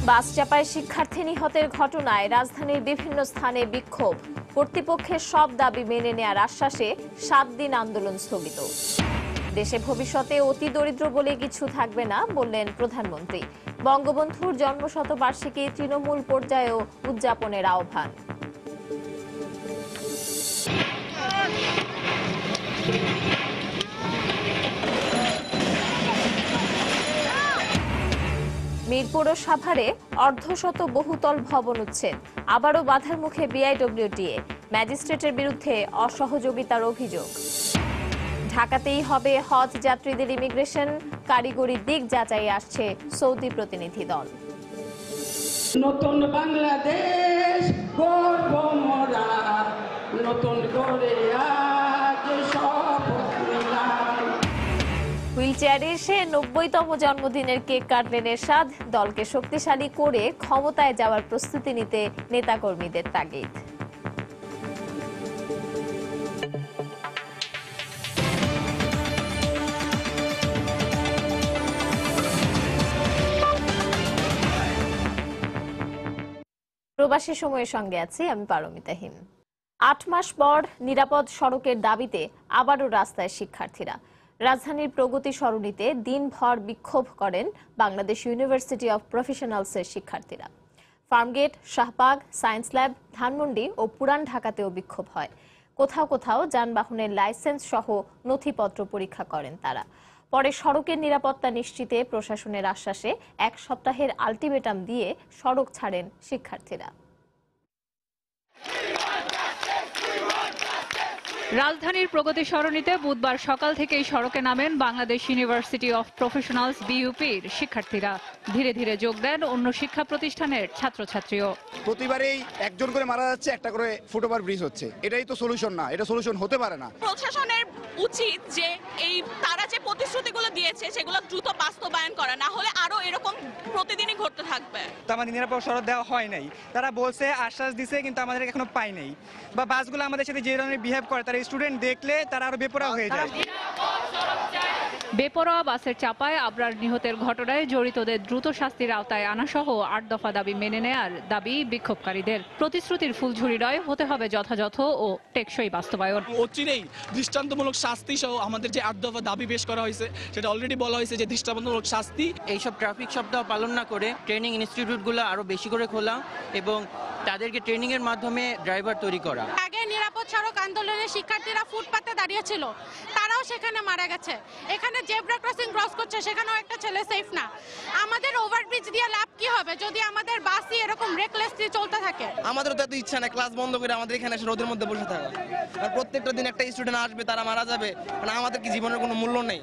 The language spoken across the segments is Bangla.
বাস চাপায় শিক্ষার্থী নিহতের ঘটনায় রাজধানীর বিভিন্ন স্থানে বিক্ষোভ। কর্তৃপক্ষের সব দাবি মেনে নেয়ার আশ্বাসে 7 দিন আন্দোলন স্থগিত। দেশে ভবিষ্যতে অতি দরিদ্র বলে কিছু থাকবে না বললেন প্রধানমন্ত্রী। বঙ্গবন্ধুর জন্মশতবার্ষিকী তৃণমূল পর্যায়েও উদযাপনের আহ্বান। মিরপুর ও সাভারে অর্ধশত বহুতল ভবন উচ্ছেদ, আবারও বাধার মুখে বিআইডব্লিউটিএ। ম্যাজিস্ট্রেটের বিরুদ্ধে অসহযোগিতার অভিযোগ। ঢাকাতেই হবে হজ যাত্রীদের ইমিগ্রেশন, কারিগরি দিক যাচাই আসছে সৌদি প্রতিনিধি দল। নতুন বাংলাদেশ গর্ব মোরা, নতুন করে আজ শপথ নিলাম। হুইলচেয়ারে এসে 90তম জন্মদিনের কেক কাটলেন এরশাদ। দলকে শক্তিশালী করে ক্ষমতায় যাওয়ার প্রস্তুতি নিতে নেতাকর্মীদের তাগিদ। প্রবাসী সময়ের সঙ্গে আছি আমি পারমিতাহীন। 8 মাস পর নিরাপদ সড়কের দাবিতে আবারও রাস্তায় শিক্ষার্থীরা। রাজধানীর প্রগতি সরণিতে দিনভর বিক্ষোভ করেন বাংলাদেশ ইউনিভার্সিটি অব প্রফেশনালসের শিক্ষার্থীরা। ফার্মগেট, শাহবাগ, সায়েন্স ল্যাব, ধানমন্ডি ও পুরান ঢাকাতেও বিক্ষোভ হয়। কোথাও কোথাও যানবাহনের লাইসেন্স সহ নথিপত্র পরীক্ষা করেন তারা। পরে সড়কের নিরাপত্তা নিশ্চিতে প্রশাসনের আশ্বাসে 1 সপ্তাহের আলটিমেটাম দিয়ে সড়ক ছাড়েন শিক্ষার্থীরা। রাজধানীর প্রগতি সরণিতে বুধবার সকাল থেকেই সড়কে নামেন বাংলাদেশ ইউনিভার্সিটি অফ প্রফেশনালস বিইউপির শিক্ষার্থীরা। ধীরে ধীরে যোগ দেন অন্য শিক্ষা প্রতিষ্ঠানের ছাত্রছাত্রীও। প্রতিবারেই একজন করে মারা যাচ্ছে, একটা করে ফুটওভার ব্রিজ হচ্ছে। এটাই তো সলিউশন না, এটা সলিউশন হতে পারে না। প্রশাসনের উচিত যে এই তারা যে প্রতিশ্রুতিগুলো দিয়েছে সেগুলো দ্রুত বাস্তবায়ন করা, না হলে আরো এরকম প্রতিদিনই ঘটতে থাকবে। আমাদের নিরাপদ সড়ক দেওয়া হয় নাই, তারা বলছে আশ্বাস দিছে কিন্তু আমাদের এখনো পাই নাই। বা বাসগুলো আমাদের সাথে যে ধরনের বিহেভ করে তারা স্টুডেন্ট দেখলে তারা আরো বেপরোয়া হয়ে যায়। বেপরোয়া বাসের চাপায় আবরার নিহতের ঘটনায় জড়িতদের দ্রুত শাস্তির আওতায় আনা সহ 8 দফা দাবি মেনে নেয়ার দাবি বিক্ষোভকারীদের। প্রতিশ্রুতির ফুলঝুরি নয়, হতে হবে যথাযথ ও টেকসই বাস্তবায়ন। অচিরেই দৃষ্টান্তমূলক শাস্তি সহ আমাদের যে 8 দফা দাবি পেশ করা হয়েছে সেটা অলরেডি বলা হয়েছে যে দৃষ্টান্তমূলক শাস্তি। এইসব ট্রাফিক সপ্তাহ পালন না করে ট্রেনিং ইনস্টিটিউটগুলো আরো বেশি করে খোলা এবং তাদেরকে ট্রেনিং এর মাধ্যমে ড্রাইভার তৈরি করা। আগে নিরাপদ সড়ক আন্দোলনে শিক্ষার্থীরা ফুটপাতে দাঁড়িয়েছিল, তারাও সেখানে মারা গেছে। এখানে জেব্রা ক্রসিং ক্রস করছে, সেখানেও একটা ছেলে সেফ না। আমাদের ওভারব্রিজ দিয়ে লাভ কি হবে যদি আমাদের বাসই এরকম রেকলেসলি চলতে থাকে? আমাদেরও তো এত ইচ্ছা না ক্লাস বন্ধ করে আমাদের এখানে এসে রোদের মধ্যে বসে থাকা। আর প্রত্যেকটা দিন একটা স্টুডেন্ট আসবে, তারা মারা যাবে, মানে আমাদের কি জীবনের কোনো মূল্য নেই?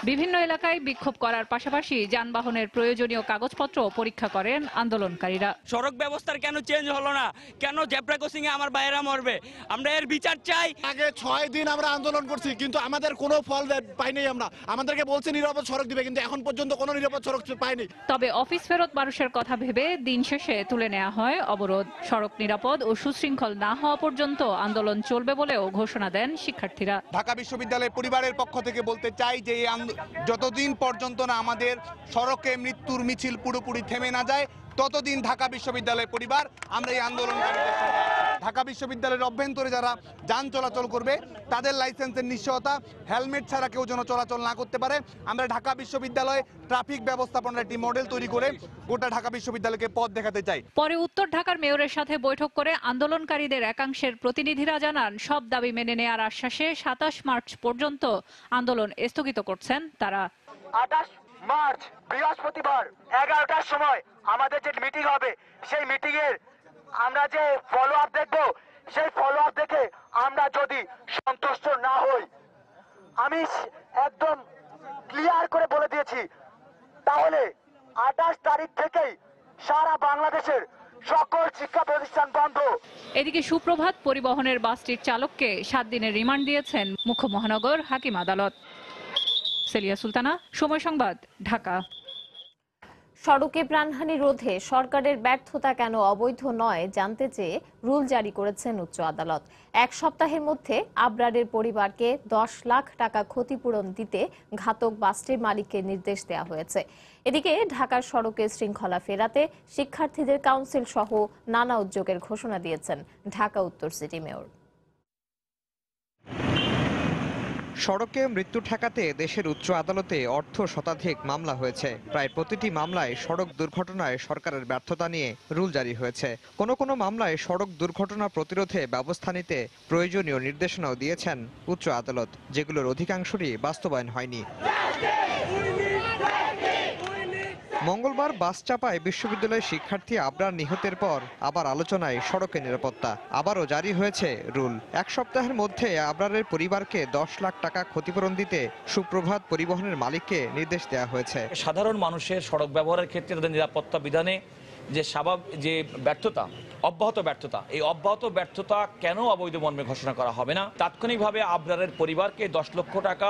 বিভিন্ন এলাকায় বিক্ষোভ করার পাশাপাশি যানবাহনের প্রয়োজনীয় কাগজপত্র পরীক্ষা করেন আন্দোলনকারীরা। সড়ক ব্যবস্থার কেন চেঞ্জ হলো না? কেন জেব্রা ক্রসিং এ আমার ভাইয়েরা মরবে? আমরা এর বিচার চাই। আগে 6 দিন আমরা আন্দোলন করছি কিন্তু আমাদের কোনো ফল পাইনি। আমরা আমাদেরকে বলছে নিরাপদ সড়ক দিবে, কিন্তু এখন পর্যন্ত কোনো নিরাপদ সড়ক পাইনি। তবে অফিস ফেরত মানুষের কথা ভেবে দিন শেষে তুলে নেওয়া হয় অবরোধ। সড়ক নিরাপদ ও সুশৃঙ্খল না হওয়া পর্যন্ত আন্দোলন চলবে বলেও ঘোষণা দেন শিক্ষার্থীরা। ঢাকা বিশ্ববিদ্যালয়ের পরিবারের পক্ষ থেকে বলতে চাই যে যতদিন পর্যন্ত না আমাদের সড়কে মৃত্যুর মিছিল পুরোপুরি থেমে না যায় ততদিন ঢাকা বিশ্ববিদ্যালয়ের পরিবার আমরা এই আন্দোলনকারীদের সঙ্গে আছি। ঢাকা বিশ্ববিদ্যালয়ের অভ্যন্তরে যারা যান চলাচল করবে তাদের লাইসেন্সের নিশ্চয়তা, হেলমেট ছাড়া কেউ যেন চলাচল না করতে পারে। আমরা ঢাকা বিশ্ববিদ্যালয়ে ট্রাফিক ব্যবস্থাপনার একটি মডেল তৈরি করে গোটা ঢাকা বিশ্ববিদ্যালয়কে পথ দেখাতে চাই। পরে উত্তর ঢাকার মেয়রের সাথে বৈঠক করে আন্দোলনকারীদের একাংশের প্রতিনিধিরা জানান সব দাবি মেনে নেওয়ার আশ্বাসে 27 মার্চ পর্যন্ত আন্দোলন স্থগিত করছেন তারা। 28 মার্চ বৃহস্পতিবার 11টার সময় আমাদের যে মিটিং হবে, সেই মিটিং এর আমরা যে ফলো আপ দেখবো, সেই ফলো আপ দেখে আমরা যদি সন্তুষ্ট না হই, আমি একদম ক্লিয়ার করে বলে দিয়েছি, তাহলে 28 তারিখ থেকেই সারা বাংলাদেশের সকল শিক্ষা প্রতিষ্ঠান বন্ধ। এদিকে সুপ্রভাত পরিবহনের বাসটির চালককে 7 দিনের রিমান্ড দিয়েছেন মুখ্য মহানগর হাকিম আদালত। সেলিয়া সুলতানা, সময় সংবাদ, ঢাকা। সড়কে প্রাণহানি রোধে সরকারের ব্যর্থতা কেন অবৈধ নয় জানতে চেয়ে রুল জারি করেছেন উচ্চ আদালত। এক সপ্তাহের মধ্যে আবরারের পরিবারকে 10 লাখ টাকা ক্ষতিপূরণ দিতে ঘাতক বাসটির মালিককে নির্দেশ দেওয়া হয়েছে। এদিকে ঢাকার সড়কে শৃঙ্খলা ফেরাতে শিক্ষার্থীদের কাউন্সিল সহ নানা উদ্যোগের ঘোষণা দিয়েছেন ঢাকা উত্তর সিটি মেয়র। সড়কে মৃত্যু ঠেকাতে দেশের উচ্চ আদালতে অর্ধ শতাধিক মামলা হয়েছে। প্রায় প্রতিটি মামলায় সড়ক দুর্ঘটনায় সরকারের ব্যর্থতা নিয়ে রুল জারি হয়েছে। কোনো কোনো মামলায় সড়ক দুর্ঘটনা প্রতিরোধে ব্যবস্থা নিতে প্রয়োজনীয় নির্দেশনাও দিয়েছেন উচ্চ আদালত, যেগুলোর অধিকাংশই বাস্তবায়ন হয়নি। মঙ্গলবার বাস চাপায় বিশ্ববিদ্যালয়ের শিক্ষার্থী আবরার নিহতের পর আবার আলোচনায় সড়কের নিরাপত্তা। আবারও জারি হয়েছে রুল। এক সপ্তাহের মধ্যে আবরারের পরিবারকে 10 লাখ টাকা ক্ষতিপূরণ দিতে সুপ্রভাত পরিবহনের মালিককে নির্দেশ দেওয়া হয়েছে। সাধারণ মানুষের সড়ক ব্যবহারের ক্ষেত্রে তাদের নিরাপত্তা বিধানে যে ব্যর্থতা, অব্যাহত ব্যর্থতা, এই অব্যাহত ব্যর্থতা কেন অবৈধ মর্মে ঘোষণা করা হবে না? তাৎক্ষণিকভাবে আবরারের পরিবারকে 10 লক্ষ টাকা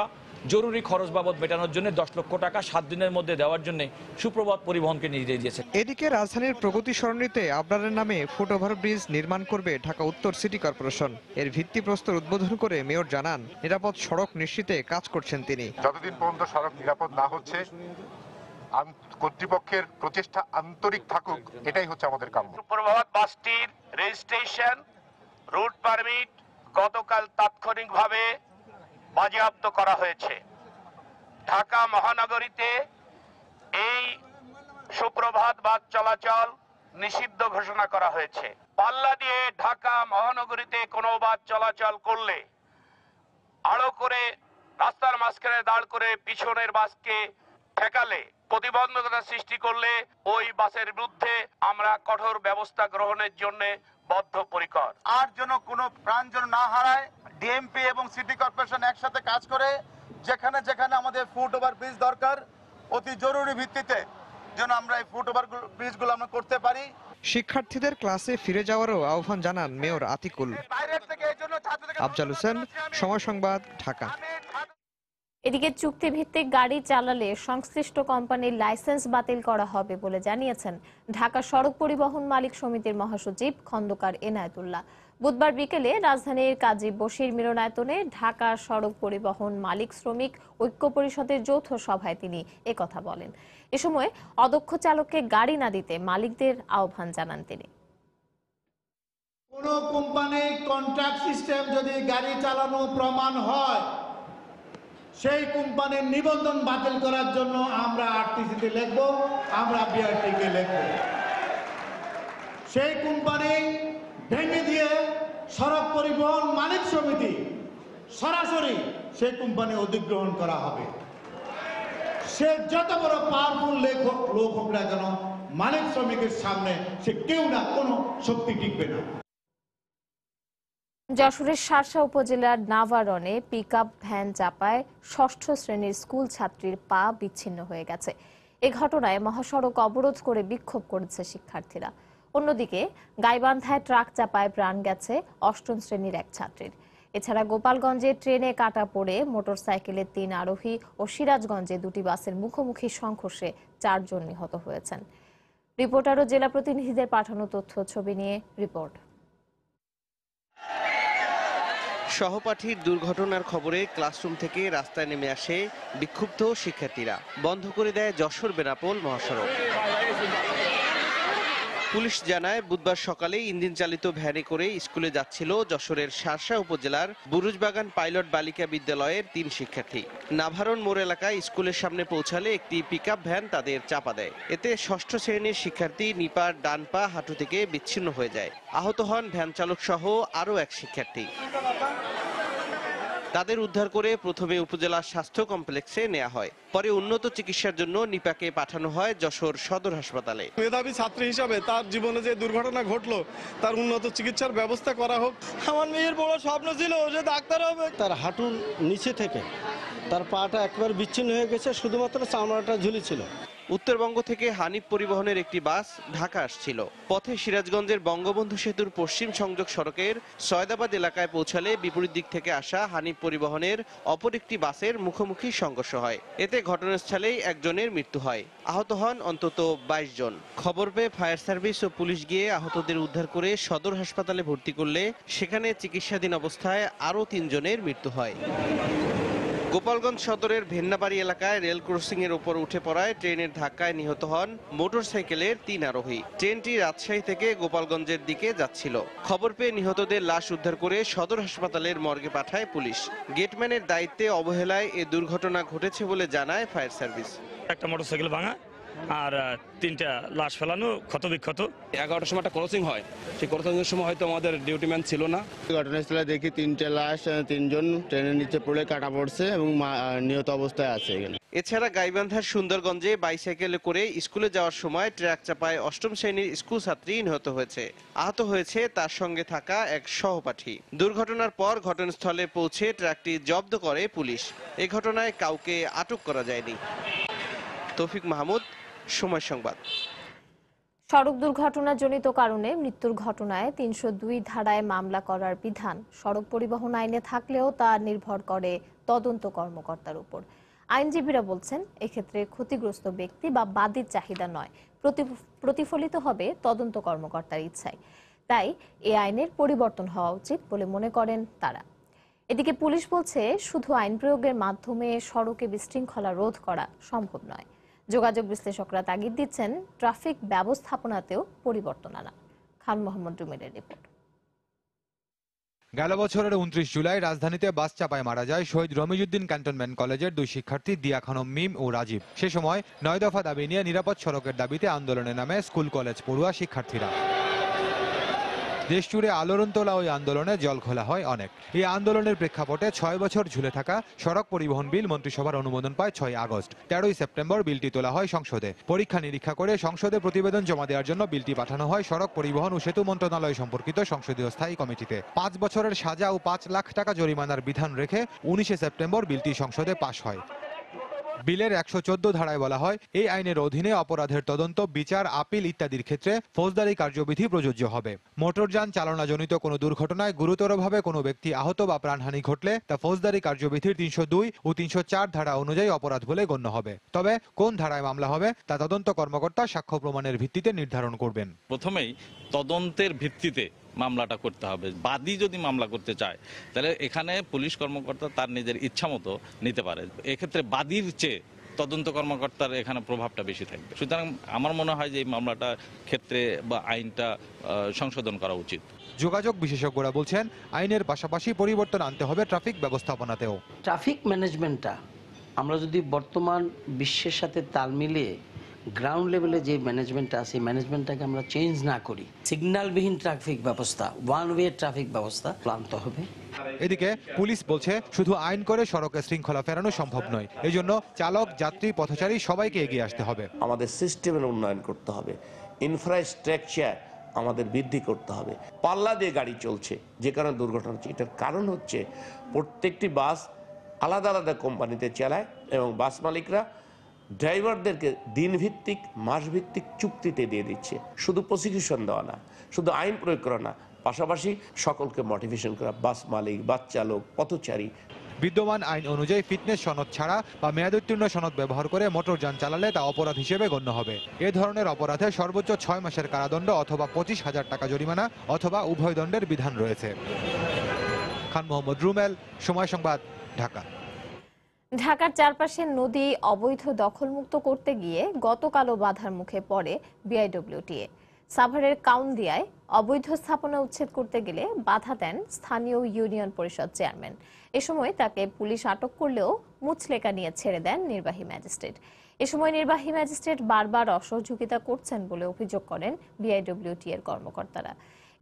জরুরি খরচ বাবদ মেটানোর জন্য 10 লক্ষ টাকা 7 দিনের মধ্যে দেওয়ার জন্য সুপ্রভাত পরিবহনকে নির্দেশ দিয়েছে। এদিকে রাজধানীর প্রগতি সরণিতে আবরারের নামে ফুট ওভারব্রিজ নির্মাণ করবে ঢাকা উত্তর সিটি কর্পোরেশন। এর ভিত্তিপ্রস্তর উদ্বোধন করে মেয়র জানান, নিরাপদ সড়ক নিশ্চিতে কাজ করছেন তিনি। যতদিন পর্যন্ত সড়ক নিরাপদ না হচ্ছে, কর্তৃপক্ষের প্রচেষ্টা আন্তরিক থাকুক, এটাই হচ্ছে আমাদের কাম্য। সুপ্রভাত বাসটির রেজিস্ট্রেশন, রুট পারমিট গতকাল তাৎক্ষণিকভাবে বাজেয়াপ্ত করা হয়েছে। ঢাকা মহানগরীতে এই সুপ্রভাত বাস চলাচল নিষিদ্ধ ঘোষণা করা হয়েছে। পাল্লা দিয়ে ঢাকা মহানগরীতে কোনো বাস চলাচল করলে আড়ো করে রাস্তার মাঝখানে দাঁড় করে পিছনের বাসকে ঠেকালে, প্রতিবন্ধকতা সৃষ্টি করলে ওই বাসের বিরুদ্ধে আমরা কঠোর ব্যবস্থা গ্রহণের জন্য বদ্ধপরিকর। আর যেন কোনো প্রাণ যেন না হারায়, ডিএমপি এবং সিটি কর্পোরেশন একসাথে কাজ করে যেখানে যেখানে আমাদের ফুট ওভার ব্রিজ দরকার, অতি জরুরি ভিত্তিতে যেন আমরা এই ফুট ওভার ব্রিজগুলো আমরা করতে পারি। শিক্ষার্থীদের ক্লাসে ফিরে যাওয়ারও আহ্বান জানান মেয়র আতিকুল। আফজাল হোসেন, সময় সংবাদ, ঢাকা। এদিকে চুক্তিভিত্তিক গাড়ি চালালে সংশ্লিষ্ট কোম্পানির লাইসেন্স বাতিল করা হবে বলে জানিয়েছেন ঢাকা সড়ক পরিবহন মালিক সমিতির মহাসচিব খন্দকার এনায়েতুল্লাহ। বুধবার বিকেলে রাজধানীর কাজী বশির মিলনায়তনে ঢাকা সড়ক পরিবহন মালিক শ্রমিক ঐক্য পরিষদের যৌথ সভায় তিনি একথা বলেন। এ সময় অদক্ষ চালককে গাড়ি না দিতে মালিকদের আহ্বান জানান তিনি। কোন কোম্পানি কন্ট্রাক্ট সিস্টেম যদি গাড়ি চালানো প্রমাণ হয়, সেই কোম্পানির নিবন্ধন বাতিল করার জন্য আমরা আরটিসিতে লিখব, আমরা বিআরটিকে লিখব। সেই কোম্পানি ভেঙে দিয়ে সড়ক পরিবহন মালিক সমিতি সরাসরি সেই কোম্পানি অধিগ্রহণ করা হবে। সে যত বড় পাওয়ারফুল লোক হোক না কেন, মালিক শ্রমিকের সামনে সে কেউ না কোনো শক্তি টিকবে না। যশোরের শার্শা উপজেলার নাভারনে পিকআপ ভ্যান চাপায় 6ষ্ঠ শ্রেণীর স্কুল ছাত্রীর পা বিচ্ছিন্ন হয়ে গেছে। এ ঘটনায় মহাসড়ক অবরোধ করে বিক্ষোভ করেছে শিক্ষার্থীরা। অন্যদিকে গাইবান্ধায় ট্রাক চাপায় প্রাণ গেছে 8ম শ্রেণীর এক ছাত্রীর। এছাড়া গোপালগঞ্জে ট্রেনে কাটা পড়ে মোটরসাইকেলের 3 আরোহী ও সিরাজগঞ্জে 2টি বাসের মুখোমুখি সংঘর্ষে 4 জন নিহত হয়েছেন। রিপোর্টার ও জেলা প্রতিনিধিদের পাঠানো তথ্য ছবি নিয়ে রিপোর্ট। সহপাঠীর দুর্ঘটনার খবরে ক্লাসরুম থেকে রাস্তায় নেমে আসে বিক্ষুব্ধ শিক্ষার্থীরা। বন্ধ করে দেয় যশোর বেনাপোল মহাসড়ক। পুলিশ জানায়, বুধবার সকালে ইঞ্জিন চালিত ভ্যানে করে স্কুলে যাচ্ছিল যশোরের শার্শা উপজেলার বুরুজবাগান পাইলট বালিকা বিদ্যালয়ের 3 শিক্ষার্থী। নাভারন মোড় এলাকায় স্কুলের সামনে পৌঁছালে একটি পিকআপ ভ্যান তাদের চাপা দেয়। এতে 6ষ্ঠ শ্রেণীর শিক্ষার্থী নিপার ডান পা হাঁটু থেকে বিচ্ছিন্ন হয়ে যায়। আহত হন ভ্যান চালক সহ আরও এক শিক্ষার্থী। তাদের উদ্ধার করে প্রথমে উপজেলা স্বাস্থ্য কমপ্লেক্সে নেওয়া হয়, পরে উন্নত চিকিৎসার জন্য নিপাকে পাঠানো হয় যশোর সদর হাসপাতালে। মেধাবী ছাত্রী হিসাবে তার জীবনে যে দুর্ঘটনা ঘটলো, তার উন্নত চিকিৎসার ব্যবস্থা করা হোক। আমার মেয়ের বড় স্বপ্ন ছিল যে ডাক্তার হবে। তার হাঁটুর নিচে থেকে তার পাটা একবার বিচ্ছিন্ন হয়ে গেছে, শুধুমাত্র চামড়াটা ঝুলেছিল। উত্তরবঙ্গ থেকে হানিফ পরিবহনের একটি বাস ঢাকা আসছিল। পথে সিরাজগঞ্জের বঙ্গবন্ধু সেতুর পশ্চিম সংযোগ সড়কের সয়দাবাদ এলাকায় পৌঁছালে বিপরীত দিক থেকে আসা হানিফ পরিবহনের অপর একটি বাসের মুখোমুখি সংঘর্ষ হয়। এতে ঘটনাস্থলেই একজনের মৃত্যু হয়, আহত হন অন্তত 22 জন। খবর পেয়ে ফায়ার সার্ভিস ও পুলিশ গিয়ে আহতদের উদ্ধার করে সদর হাসপাতালে ভর্তি করলে সেখানে চিকিৎসাধীন অবস্থায় আরও 3 জনের মৃত্যু হয়। গোপালগঞ্জ সদরের ভেন্নাবাড়ি এলাকায় রেল ক্রসিং এর উপর উঠে পড়ায় ট্রেনের ধাক্কায় নিহত হন মোটরসাইকেলের 3 আরোহী। ট্রেনটি রাজশাহী থেকে গোপালগঞ্জের দিকে যাচ্ছিল। খবর পেয়ে নিহতদের লাশ উদ্ধার করে সদর হাসপাতালের মর্গে পাঠায় পুলিশ। গেটম্যানের দায়িত্বে অবহেলায় এ দুর্ঘটনা ঘটেছে বলে জানায় ফায়ার সার্ভিস। একটা মোটরসাইকেল ভাঙা আর 3টা লাশ ফেলানো, ক্ষত বিক্ষত। 11টার সময় একটা ক্রসিং হয়, সেই ক্রসিংয়ের সময় হয়তো আমাদের ডিউটিম্যান ছিল না। ঘটনাস্থলে দেখি 3টে লাশ, 3 জন ট্রেনের নিচে পড়ে কাটা পড়ছে এবং নিহত অবস্থায় আছে এখানে। এছাড়া গাইবান্ধার সুন্দরগঞ্জে বাইসাইকেলে করে স্কুলে যাওয়ার সময় ট্রাক চাপায় 8ম শ্রেণীর স্কুল ছাত্রী নিহত হয়েছে। আহত হয়েছে তার সঙ্গে থাকা এক সহপাঠী। দুর্ঘটনার পর ঘটনাস্থলে পৌঁছে ট্রাকটি জব্দ করে পুলিশ। এ ঘটনায় কাউকে আটক করা যায়নি। তৌফিক মাহমুদ, সময় সংবাদ। সড়ক দুর্ঘটনাজনিত কারণে মৃত্যুর ঘটনায় 302 ধারায় মামলা করার বিধান সড়ক পরিবহন আইনে থাকলেও তা নির্ভর করে তদন্ত কর্মকর্তার উপর। আইনজীবীরা বলছেন, এক্ষেত্রে ক্ষতিগ্রস্ত ব্যক্তি বা বাদীর চাহিদা নয়, প্রতিফলিত হবে তদন্ত কর্মকর্তার ইচ্ছায়। তাই এ আইনের পরিবর্তন হওয়া উচিত বলে মনে করেন তারা। এদিকে পুলিশ বলছে, শুধু আইন প্রয়োগের মাধ্যমে সড়কে বিশৃঙ্খলা রোধ করা সম্ভব নয়। যোগাযোগ বিশ্লেষকরা তাগিদ দিচ্ছেন ট্রাফিক ব্যবস্থাপনাতেও পরিবর্তন আনা। খান মোহাম্মদ রুমেলের রিপোর্ট। গেল বছরের 29 জুলাই রাজধানীতে বাস চাপায় মারা যায় শহীদ রমিজউদ্দিন ক্যান্টনমেন্ট কলেজের 2 শিক্ষার্থী দিয়া খানম মিম ও রাজীব। সে সময় 9 দফা দাবি নিয়ে নিরাপদ সড়কের দাবিতে আন্দোলনে নামে স্কুল কলেজ পড়ুয়া শিক্ষার্থীরা। দেশ জুড়ে আলোড়ন তোলা ওই আন্দোলনে জল খোলা হয় অনেক। এই আন্দোলনের প্রেক্ষাপটে 6 বছর ঝুলে থাকা সড়ক পরিবহন বিল মন্ত্রিসভার অনুমোদন পায় 6 আগস্ট। 13 সেপ্টেম্বর বিলটি তোলা হয় সংসদে। পরীক্ষা নিরীক্ষা করে সংসদে প্রতিবেদন জমা দেওয়ার জন্য বিলটি পাঠানো হয় সড়ক পরিবহন ও সেতু মন্ত্রণালয় সম্পর্কিত সংসদীয় স্থায়ী কমিটিতে। 5 বছরের সাজা ও 5 লাখ টাকা জরিমানার বিধান রেখে 19 সেপ্টেম্বর বিলটি সংসদে পাশ হয়। বিলের 114 ধারায় বলা হয়, এই আইনের অধীনে অপরাধের তদন্ত, বিচার, আপিল ইত্যাদির ক্ষেত্রে ফৌজদারি কার্যবিধি প্রযোজ্য হবে। মোটরযান চালনাজনিত কোনো দুর্ঘটনায় গুরুতরভাবে কোনো ব্যক্তি আহত বা প্রাণহানি ঘটলে তা ফৌজদারি কার্যবিধির 302 ও 304 ধারা অনুযায়ী অপরাধ বলে গণ্য হবে। তবে কোন ধারায় মামলা হবে তা তদন্ত কর্মকর্তা সাক্ষ্য প্রমাণের ভিত্তিতে নির্ধারণ করবেন। প্রথমেই তদন্তের ভিত্তিতে মামলাটা করতে হবে। বাদী যদি মামলা করতে চায় তাহলে এখানে পুলিশ কর্মকর্তা তার নিজের ইচ্ছা মতো নিতে পারে। এক্ষেত্রে বাদীর চেয়ে তদন্ত কর্মকর্তার এখানে প্রভাবটা বেশি থাকবে। সুতরাং আমার মনে হয় যে এই মামলাটার ক্ষেত্রে বা আইনটা সংশোধন করা উচিত। যোগাযোগ বিশেষজ্ঞরা বলছেন, আইনের পাশাপাশি পরিবর্তন আনতে হবে ট্রাফিক ব্যবস্থাপনাতেও। ট্রাফিক ম্যানেজমেন্টটা আমরা যদি বর্তমান বিশ্বের সাথে তাল মিলিয়ে গ্রাউন্ড লেভেলে যে ম্যানেজমেন্টটা আছে, ম্যানেজমেন্টটাকে আমরা চেঞ্জ না করি, সিগন্যালবিহীন ট্রাফিক ব্যবস্থা, ওয়ান ওয়ে ট্রাফিক ব্যবস্থা আনতে হবে। এদিকে পুলিশ বলছে, শুধু আইন করে সড়কে শৃঙ্খলা ফেরানো সম্ভব নয়। এজন্য চালক, যাত্রী, পথচারী সবাইকে এগিয়ে আসতে হবে। আমাদের সিস্টেমের উন্নয়ন করতে হবে, ইনফ্রাস্ট্রাকচার আমাদের বৃদ্ধি করতে হবে। পাল্লা দিয়ে গাড়ি চলছে, যে কারণে দুর্ঘটনা হচ্ছে। এটার কারণ হচ্ছে প্রত্যেকটি বাস আলাদা আলাদা কোম্পানিতে চালায় এবং বাস মালিকরা ড্রাইভারদেরকে দিনভিত্তিক, মাসভিত্তিক চুক্তিতে দিয়ে দিচ্ছে। শুধু প্রসিকিউশন দেওয়া না, শুধু আইন প্রয়োগ করা না, পাশাপাশি সকলকে মোটিভেশন করা, বাস মালিক, বাস চালক, পথচারী। বিদ্যমান আইন অনুযায়ী ফিটনেস সনদ ছাড়া বা মেয়াদোত্তীর্ণ সনদ ব্যবহার করে মোটরযান চালালে তা অপরাধ হিসেবে গণ্য হবে। এ ধরনের অপরাধে সর্বোচ্চ 6 মাসের কারাদণ্ড অথবা 25,000 টাকা জরিমানা অথবা উভয় দণ্ডের বিধান রয়েছে। খান মোহাম্মদ রুমেল, সময় সংবাদ, ঢাকা। ঢাকার চারপাশের নদী অবৈধ দখলমুক্ত করতে গিয়ে গতকালও বাধার মুখে পড়ে বিআইডব্লিউটিএ। সাভারের কাউন্দিয়ায় অবৈধ স্থাপনা উচ্ছেদ করতে গেলে বাধা দেন স্থানীয় ইউনিয়ন পরিষদ চেয়ারম্যান। এ সময় তাকে পুলিশ আটক করলেও মুচলেকা নিয়ে ছেড়ে দেন নির্বাহী ম্যাজিস্ট্রেট। এ সময় নির্বাহী ম্যাজিস্ট্রেট বারবার অসহযোগিতা করছেন বলে অভিযোগ করেন বিআইডব্লিউটিএর কর্মকর্তারা।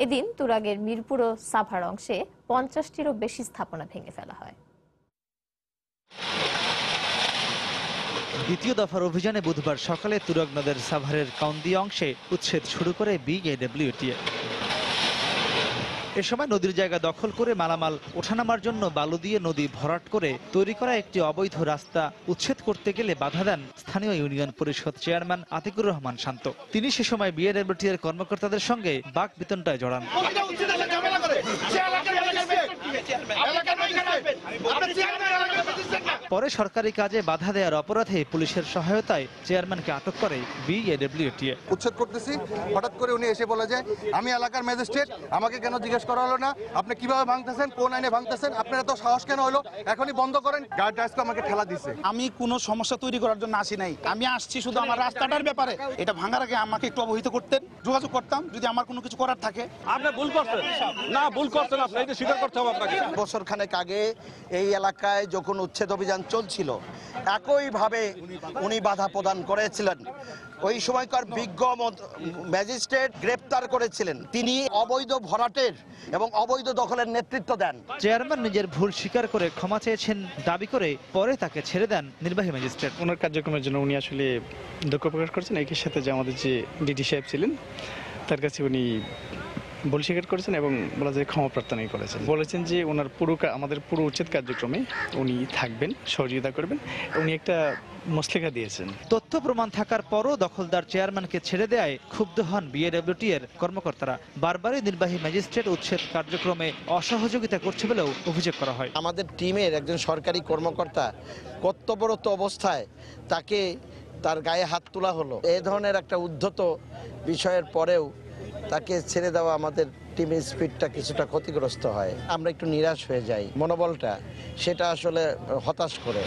এদিন তুরাগের মিরপুর ও সাভার অংশে 50টিরও বেশি স্থাপনা ভেঙে ফেলা হয়। দ্বিতীয় দফার অভিযানে বুধবার সকালে তুরাগ নদের সাভারের কাউন্দি অংশে উচ্ছেদ শুরু করে বিআইডব্লিউটিএ। এ সময় নদীর জায়গা দখল করে মালামাল ওঠানামার জন্য বালু দিয়ে নদী ভরাট করে তৈরি করা একটি অবৈধ রাস্তা উচ্ছেদ করতে গেলে বাধা দেন স্থানীয় ইউনিয়ন পরিষদ চেয়ারম্যান আতিকুর রহমান শান্ত। তিনি সে সময় বিএনডব্লিউটি এর কর্মকর্তাদের সঙ্গে বাকবিতণ্ডায় জড়ান। পরে সরকারি কাজে বাধা দেওয়ার অপরাধে পুলিশের সহায়তায় চেয়ারম্যানকে আটক করে বিএনডব্লিউটি। উচ্ছেদ করতেছি, হঠাৎ করে উনি এসে বলে যে আমি এলাকার ম্যাজিস্ট্রেট, আমাকে কেন জিজ্ঞেস করা হলো না, আপনি কিভাবে ভাঙতেছেন, কোন আইনে ভাঙতেছেন, আপনার এত সাহস কেন হলো, এখনই বন্ধ করেন। গার্ড আজকে আমাকে ঠেলা দিচ্ছে। আমি কোনো সমস্যা তৈরি করার জন্য আসি নাই, আমি আসছি শুধু আমার রাস্তাটার ব্যাপারে। এটা ভাঙার আগে আমাকে একটু অবহিত করতেন, যোগাযোগ করতাম যদি আমার কোনো কিছু করার থাকে। আপনি ভুল করছেন না, ভুল করছেন আপনি, এটা স্বীকার করতে হবে আপনাকে। বছর খানেক আগে এই এলাকায় যখন উচ্ছেদ অভিযান চলছিল, একইভাবে উনি বাধা প্রদান করেছিলেন। ওই সময়কার বিজ্ঞ ম্যাজিস্ট্রেট গ্রেপ্তার করেছিলেন। তিনি অবৈধ ভরাটের এবং অবৈধ দখলের নেতৃত্ব দেন। চেয়ারম্যান নিজের ভুল স্বীকার করে ক্ষমা চেয়েছেন দাবি করে পরে তাকে ছেড়ে দেন নির্বাহী ম্যাজিস্ট্রেট। ওনার কার্যক্রমের জন্য উনি আসলে দুঃখ প্রকাশ করছেন। একই সাথে যে আমাদের যে ডিডি সাহেব ছিলেন তার কাছে উনি ভুল স্বীকার করেছেন এবং বলা যায় ক্ষমা প্রার্থনাই করেছেন। বলেছেন যে ওনার আমাদের পুরো উচ্ছেদ কার্যক্রমে উনি থাকবেন, সহযোগিতা করবেন। উনি একটা মুসলেখা দিয়েছেন। তথ্য প্রমাণ থাকার পরও দখলদার চেয়ারম্যানকে ছেড়ে দেয় ক্ষুব্ধ হন বিএনডব্লিউটি এর কর্মকর্তারা। বারবারই নির্বাহী ম্যাজিস্ট্রেট উচ্ছেদ কার্যক্রমে অসহযোগিতা করছে বলেও অভিযোগ করা হয়। আমাদের টিমের একজন সরকারি কর্মকর্তা কর্তব্যরত অবস্থায় তাকে তার গায়ে হাত তোলা হলো। এই ধরনের একটা উদ্ধত বিষয়ের পরেও তাকে ছেড়ে দেওয়া আমাদের টিমের স্পিডটা কিছুটা ক্ষতিগ্রস্ত হয়। আমরা একটু নিরাশ হয়ে যাই, মনোবলটা সেটা আসলে হতাশ করে।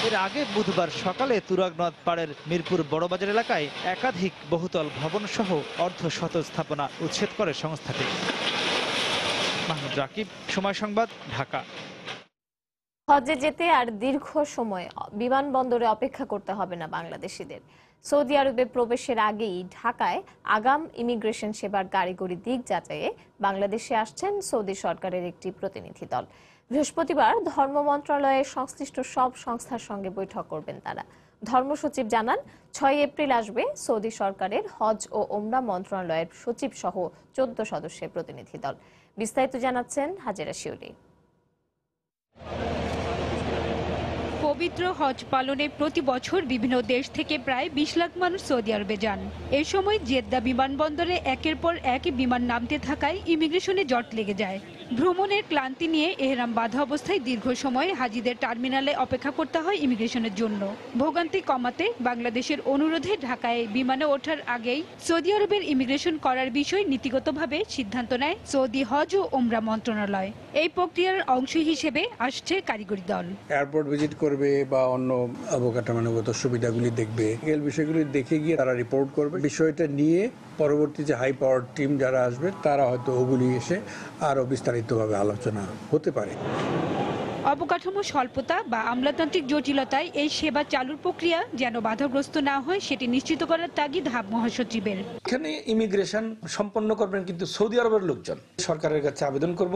এর আগে বুধবার সকালে তুরাগনদ পাড়ের মিরপুর বড়বাজার এলাকায় একাধিক বহুতল ভবন সহ অর্ধশত স্থাপনা উচ্ছেদ করে সংস্থাটি। মাহমুদ রাকিব, সময় সংবাদ, ঢাকা। হজে যেতে আর দীর্ঘ সময় বিমানবন্দরে অপেক্ষা করতে হবে না বাংলাদেশিদের। সৌদি আরবে প্রবেশের আগেই ঢাকায় আগাম ইমিগ্রেশন সেবার কারিগরি দিক যাচাইয়ে বাংলাদেশে আসছেন সৌদি সরকারের একটি প্রতিনিধি দল। বৃহস্পতিবার ধর্ম মন্ত্রণালয়ের সংশ্লিষ্ট সব সংস্থার সঙ্গে বৈঠক করবেন তারা। ধর্ম সচিব জানান, 6 এপ্রিল আসবে সৌদি সরকারের হজ ও ওমরা মন্ত্রণালয়ের সচিব সহ 14 সদস্যের প্রতিনিধি দল। বিস্তারিত জানাচ্ছেন হাজেরা শিউলি। পবিত্র হজ পালনে প্রতি বছর বিভিন্ন দেশ থেকে প্রায় 20 লাখ মানুষ সৌদি আরবে যান। এ সময় জেদ্দা বিমানবন্দরে একের পর এক বিমান নামতে থাকায় ইমিগ্রেশনে জট লেগে যায়। ভ্রমণের ক্লান্তি নিয়ে এহরাম বাঁধা অবস্থায় দীর্ঘ সময় হাজিদের টার্মিনালে অপেক্ষা করতে হয় ইমিগ্রেশনের জন্য। ভোগান্তি কমাতে বাংলাদেশের অনুরোধে ঢাকায় বিমানে ওঠার আগেই সৌদি আরবের ইমিগ্রেশন করার বিষয়ে নীতিগতভাবে সিদ্ধান্ত নেয় সৌদি হজ ও ওমরা মন্ত্রণালয়। এই প্রক্রিয়ার অংশ হিসেবে আসছে কারিগরি দল। এয়ারপোর্ট ভিজিট করবে বা অন্য অবকাঠামোগত সুবিধাগুলি দেখবে, এই বিষয়গুলি দেখে গিয়ে তারা রিপোর্ট করবে। বিষয়টা নিয়ে পরবর্তী যে হাই পাওয়ার টিম যারা আসবে তারা হয়তো ওগুলি এসে আরো বিস্তারিতভাবে আলোচনা হতে পারে। অবকাঠামো স্বল্পতা বা আমলাতান্ত্রিক জটিলতায় এই সেবা চালুর প্রক্রিয়া যেন বাধাগ্রস্ত না হয় সেটি নিশ্চিত করার তাগিদ হাব মহাসচিবের। এখানে ইমিগ্রেশন সম্পন্ন করবেন কিন্তু সৌদি আরবের লোকজন। সরকারের কাছে আবেদন করব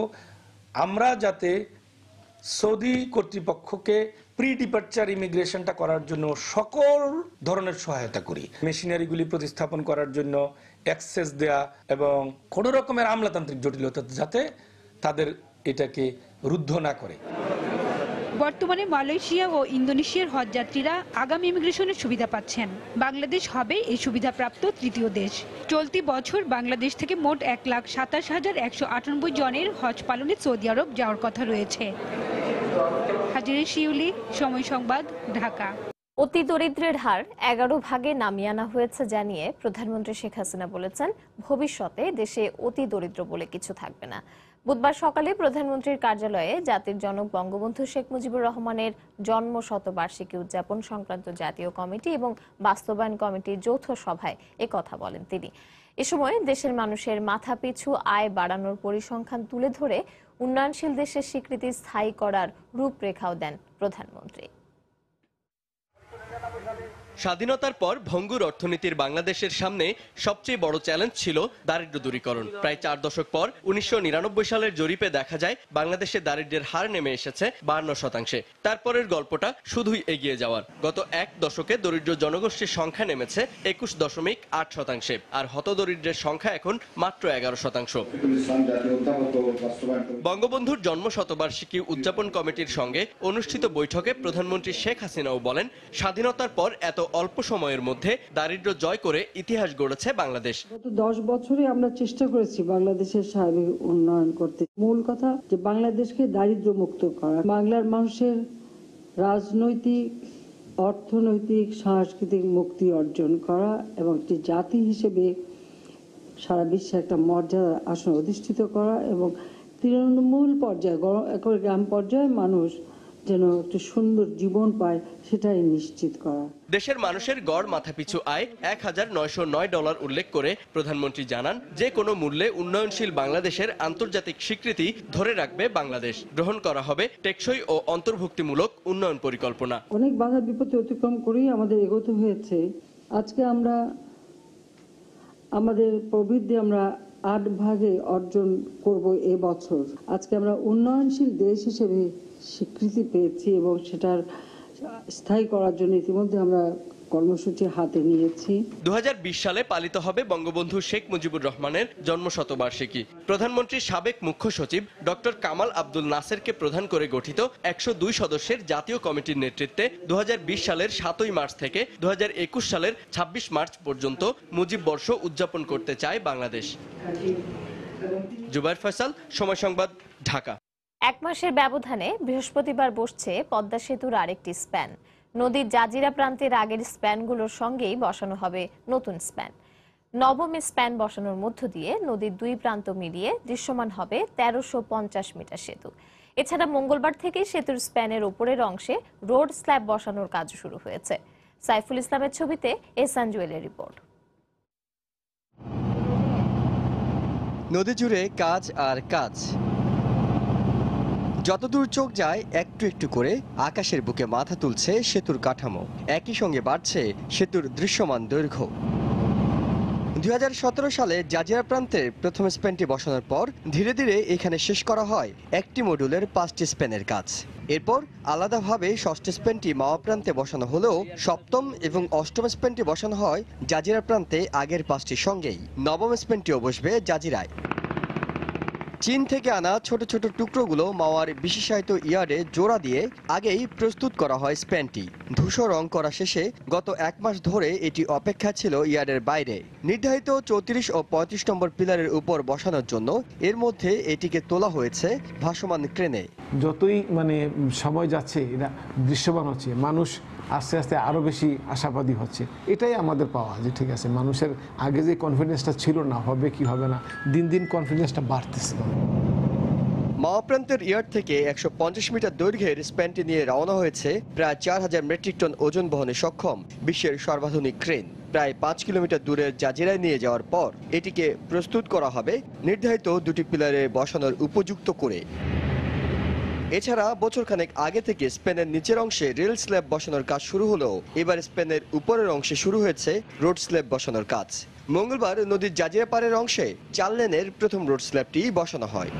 আমরা যাতে সৌদি কর্তৃপক্ষকে প্রি ডিপার্চার ইমিগ্রেশনটা করার জন্য সকল ধরনের সহায়তা করি। মেশিনারিগুলি প্রতিস্থাপন করার জন্য অ্যাক্সেস দেয়া এবং কোনো রকমের আমলাতান্ত্রিক জটিলতা যাতে তাদের এটাকে রুদ্ধ না করে। বর্তমানে মালয়েশিয়া ও ইন্দোনেশিয়ার হজযাত্রীরা আগাম ইমিগ্রেশনের সুবিধা পাচ্ছেন। বাংলাদেশ হবে এই সুবিধাপ্রাপ্ত তৃতীয় দেশ। চলতি বছর বাংলাদেশ থেকে মোট 1,27,198 জনের হজ পালনে সৌদি আরব যাওয়ার কথা রয়েছে। হাজিরা শিউলি, সময় সংবাদ, ঢাকা। অতি দরিদ্রের হার 11 ভাগে নামিয়ে আনা হয়েছে জানিয়ে প্রধানমন্ত্রী শেখ হাসিনা বলেছেন, ভবিষ্যতে দেশে অতি দরিদ্র বলে কিছু থাকবে না। বুধবার সকালে প্রধানমন্ত্রীর কার্যালয়ে জাতির জনক বঙ্গবন্ধু শেখ মুজিবুর রহমানের জন্ম শতবার্ষিকী উদযাপন সংক্রান্ত জাতীয় কমিটি এবং বাস্তবায়ন কমিটির যৌথ সভায় একথা বলেন তিনি। এ সময় দেশের মানুষের মাথাপিছু আয় বাড়ানোর পরিসংখ্যান তুলে ধরে উন্নয়নশীল দেশের স্বীকৃতি স্থায়ী করার রূপরেখাও দেন প্রধানমন্ত্রী। স্বাধীনতার পর ভঙ্গুর অর্থনীতির বাংলাদেশের সামনে সবচেয়ে বড় চ্যালেঞ্জ ছিল দারিদ্র্য দূরীকরণ। প্রায় 4 দশক পর 1999 সালের জরিপে দেখা যায় বাংলাদেশে দারিদ্র্যের হার নেমে এসেছে 52%। তারপরের গল্পটা শুধুই এগিয়ে যাওয়ার। গত 1 দশকে দরিদ্র জনগোষ্ঠীর সংখ্যা নেমেছে 21.8%, আর হতদরিদ্রের সংখ্যা এখন মাত্র 11%। বঙ্গবন্ধুর জন্ম শতবার্ষিকী উদযাপন কমিটির সঙ্গে অনুষ্ঠিত বৈঠকে প্রধানমন্ত্রী শেখ হাসিনাও বলেন, স্বাধীনতার পর এত অল্প সময়ের মধ্যে দারিদ্র্য জয় করে ইতিহাস গড়েছে বাংলাদেশ। গত 10 বছরে আমরা চেষ্টা করেছি বাংলাদেশের সার্বিক উন্নয়ন করতে। মূল কথা যে বাংলাদেশকে দারিদ্র্য মুক্ত করা, বাংলার মানুষের রাজনৈতিক, অর্থনৈতিক, সাংস্কৃতিক মুক্তি অর্জন করা এবং একটি জাতি হিসেবে সারা বিশ্বে একটা মর্যাদা আসন অধিষ্ঠিত করা এবং তৃণমূল পর্যায়ে, গ্রাম পর্যায়ে মানুষ যেন একটু সুন্দর জীবন পায় সেটাই নিশ্চিত করা। দেশের মানুষের গড় মাথাপিছু আয় $1909 উল্লেখ করে প্রধানমন্ত্রী জানান, যে কোনো মূল্যে উন্নয়নশীল বাংলাদেশের আন্তর্জাতিক স্বীকৃতি ধরে রাখবে বাংলাদেশ। গ্রহণ করা হবে টেকসই ও অন্তর্ভুক্তিমূলক উন্নয়ন পরিকল্পনা। অনেক বাধা বিপত্তি অতিক্রম করেই আমাদের এগোতে হয়েছে। আজকে আমরা আমাদের প্রবৃদ্ধি 8 ভাগে অর্জন করব এবছর। আজকে আমরা উন্নয়নশীল দেশ হিসেবে স্বীকৃতি পেয়েছি এবং সেটার স্থায়ী করার জন্য ইতিমধ্যে আমরা কর্মসূচি হাতে নিয়েছি। 2020 সালে পালিত হবে বঙ্গবন্ধু শেখ মুজিবুর রহমানের জন্মশতবার্ষিকী। প্রধানমন্ত্রীর সাবেক মুখ্য সচিব ডক্টর কামাল আব্দুল নাসেরকে প্রধান করে গঠিত 102 সদস্যের জাতীয় কমিটির নেতৃত্বে 2020 সালের 7ই মার্চ থেকে 2021 সালের 26 মার্চ পর্যন্ত মুজিব বর্ষ উদযাপন করতে চায় বাংলাদেশ। জুবাইর ফয়সাল, সময় সংবাদ, ঢাকা। 1 মাসের ব্যবধানে বৃহস্পতিবার বসছে পদ্মা সেতুর আরেকটি স্প্যান। নদীর জাজিরা প্রান্তের আগের স্প্যানগুলোর সঙ্গেই বসানো হবে নতুন স্প্যান। নবম স্প্যান বসানোর মধ্য দিয়ে নদীর 2 প্রান্ত মিলিয়ে দৃশ্যমান হবে 1350 মিটার সেতু। এছাড়া মঙ্গলবার থেকে সেতুর স্প্যানের উপরের অংশে রোড স্ল্যাব বসানোর কাজ শুরু হয়েছে। সাইফুল ইসলামের ছবিতে এহসান জুয়েলের রিপোর্ট। নদী জুড়ে কাজ আর কাজ। যতদূর চোখ যায় একটু একটু করে আকাশের বুকে মাথা তুলছে সেতুর কাঠামো। একই সঙ্গে বাড়ছে সেতুর দৃশ্যমান দৈর্ঘ্য। 2017 সালে জাজিরা প্রান্তে প্রথম স্প্যানটি বসানোর পর ধীরে ধীরে এখানে শেষ করা হয় একটি মডুলের 5টি স্প্যানের কাজ। এরপর আলাদাভাবে ষষ্ঠ স্প্যানটি মাওয়া প্রান্তে বসানো হলেও সপ্তম এবং অষ্টম স্প্যানটি বসানো হয় জাজিরা প্রান্তে আগের 5টির সঙ্গেই। নবম স্প্যানটিও বসবে জাজিরায়। চীন থেকে আনা ছোট ছোট টুকরোগুলো মাওয়ার বিশেষায়িত ইয়ার্ডে জোড়া দিয়ে আগেই প্রস্তুত করা হয় স্প্যানটি। ধূসর রং করা শেষে গত 1 মাস ধরে এটি অপেক্ষা ছিল ইয়ার্ডের বাইরে। নির্ধারিত 34 ও 35 নম্বর পিলারের উপর বসানোর জন্য এর মধ্যে এটিকে তোলা হয়েছে ভাসমান ক্রেনে। যতই সময় যাচ্ছে এটা দৃশ্যমান হচ্ছে, মানুষ আস্তে আস্তে আরও বেশি আশাবাদী হচ্ছে। এটাই আমাদের পাওয়া যে ঠিক আছে, মানুষের আগে যে কনফিডেন্সটা ছিল না হবে কি হবে না, দিন দিন কনফিডেন্সটা বাড়তেছে। মাওয়া প্রান্তের ইয়ার্ড থেকে 150 মিটার দৈর্ঘ্যের স্প্যানটি নিয়ে রওনা হয়েছে প্রায় 4000 মেট্রিক টন ওজন বহনে সক্ষম বিশ্বের সর্বাধুনিক ক্রেন। প্রায় 5 কিলোমিটার দূরের জাজিরায় নিয়ে যাওয়ার পর এটিকে প্রস্তুত করা হবে নির্ধারিত 2টি পিলারে বসানোর উপযুক্ত করে। এছাড়া বছরখানেক আগে থেকে স্পেনের নিচের অংশে রেল স্ল্যাব বসানোর কাজ শুরু হলেও এবার স্পেনের উপরের অংশে শুরু হয়েছে রোড স্ল্যাব বসানোর কাজ। মঙ্গলবার নদীর জাজিরা পাড়ের অংশে 4 লেনের প্রথম রোড স্ল্যাবটি বসানো হয়।